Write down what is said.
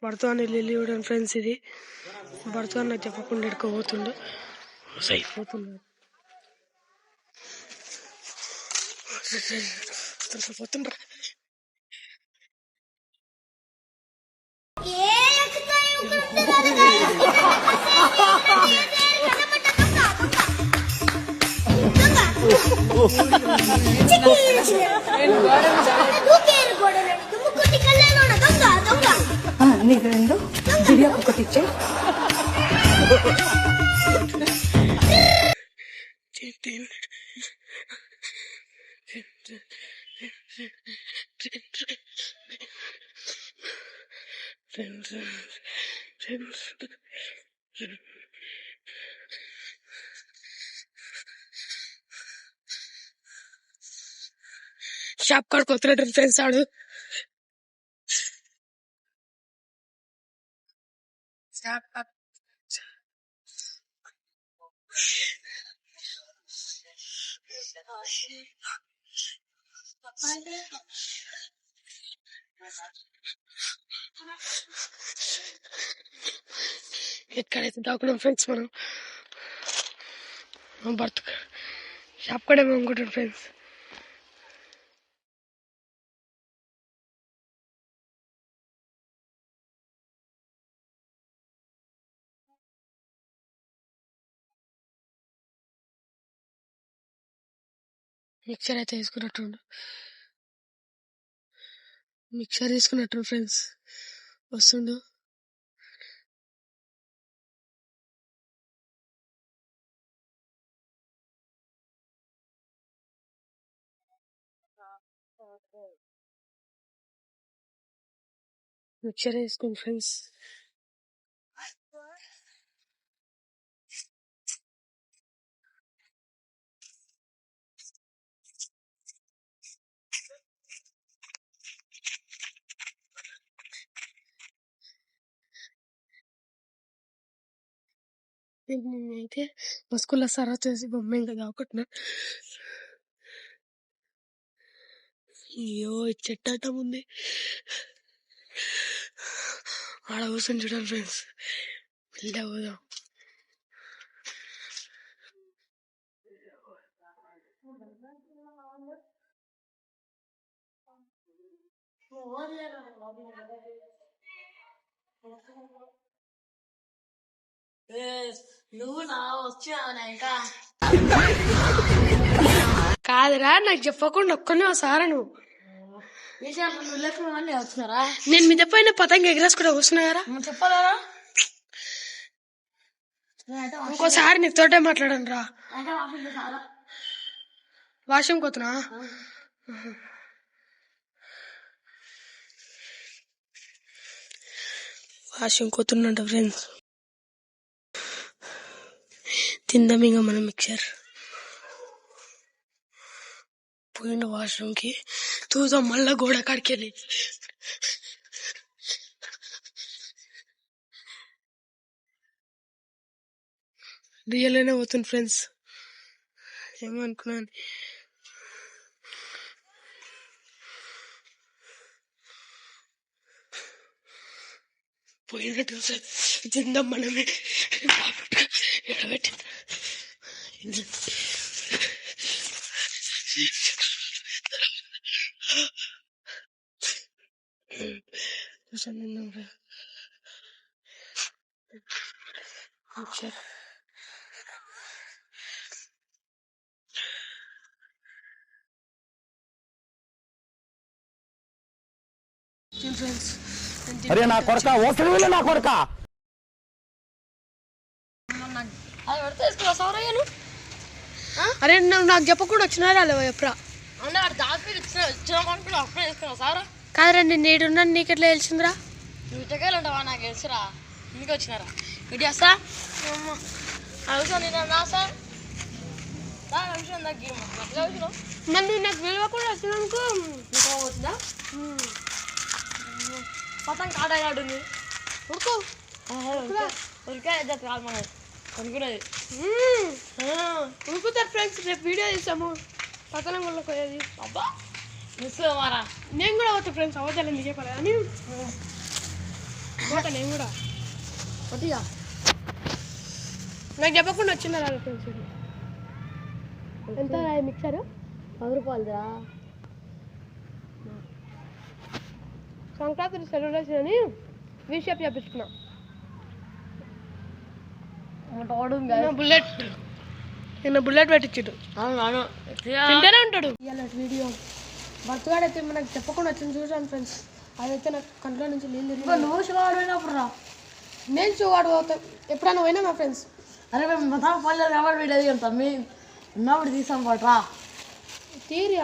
పడుతాను lily friends. ఇది పడుతాను నాకు చెప్పకుండా ఎడుకోబోతుండు అయిపోతున్నాడు. పోతుండ్రా నీకు రెండు దివ్య ఒకటి ఇచ్చే షాప్ కాడికి వస్తున్నాడు ఫ్రెండ్స్. ఆడు ఎక్కడైతే దాక్కున్నాం ఫ్రెండ్స్ మనం. భర్త షాప్ కూడా అనుకుంటాం ఫ్రెండ్స్. మిక్చర్ అయితే తీసుకున్నట్టు ఫ్రెండ్స్. వస్తుండు మిక్చర్ వేసుకోండి ఫ్రెండ్స్. నేనైతే మా స్కూల్లో సార్ వచ్చేసి బొమ్మ ఇంకా దాక్కున్నా. అయ్యో చెట్టు అట్టం ఉంది ఆడ కూర్చొని చూడండి ఫ్రెండ్స్. వెళ్ళా పోదాం. కాదురా నాకు చెప్పకుండా ఒక్కనే సారా నువ్వు. నేను మీద పైన పతంగి ఎగరేసుకుంటా కూర్చున్నారా చెప్పాలా? ఇంకోసారి నీతోటే మాట్లాడను రా. వాష్రూమ్ పోతున్నా. వాష్రూమ్ పోతున్నంట ఫ్రెండ్స్. తిందాం ఇంకా మనం మిక్చర్. పోయిండు వాష్రూమ్ కి. చూద్దాం మళ్ళా గోడ కాడికి వెళ్ళి. రియల్ గానే పోతుంది ఫ్రెండ్స్. ఏమనుకున్నాను. పోయినట్టు తిందాం మనమే. ఎడబెట్టి అరే నా కొడక ఓసలి నా కొడక. అరే నువ్వు నాకు చెప్పకుండా వచ్చినారా లేవా ఎప్పుడా? కాదరా నేను నేడున్నాను నీకెట్లా తెలిసిందిరా? నువ్వు ఇటకాయలు ఉంటావా నాకు తెలుసురా. ఇంటికి వచ్చినారా ఇటు వస్తా సార్ మళ్ళీ నాకు విలువకుండా వచ్చినానుకో వచ్చిందా పతంగ కాడాడు ఉడుకో ఉరికాయ కాదు మనం అనుకున్నది. ఉడుకుతారు ఫ్రెండ్స్. రేపు వీడియో తీసాము పతనం వల్ల పోయేది. అబ్బా మిస్ మారా నేను కూడా పోతా ఫ్రెండ్స్, అవతల ఎందుకు చెప్పాలి అని పోతా నేను కూడా. కొద్దిగా నాకు చెప్పకుండా వచ్చిన ఫ్రెండ్స్. ఎంత మిక్సర్? 10 రూపాయలుదా. సంక్రాంతి సెలబ్రేషన్ అని వీషాప్ చేపించుకున్నా. బుల్లెట్ నిన్న బుల్లెట్ పెట్టించాడు. అవును తింటేనే ఉంటాడు. ఇవాళ వీడియో బర్త్డే అయితే మనకు చెప్పకుండా వచ్చింది చూసాను ఫ్రెండ్స్. అదైతే నాకు కంట్లో నుంచి నీళ్ళు నువ్వు షుగర్ పోయినప్పుడు రా. నేను షుగర్ పోతా ఎప్పుడైనా పోయినా మా ఫ్రెండ్స్. అరే మేము మొత్తం పల్లెలు కాబట్టి వీడియో దిగుతాం. మీ ఉన్నప్పుడు తీసాం పట్రా తీరి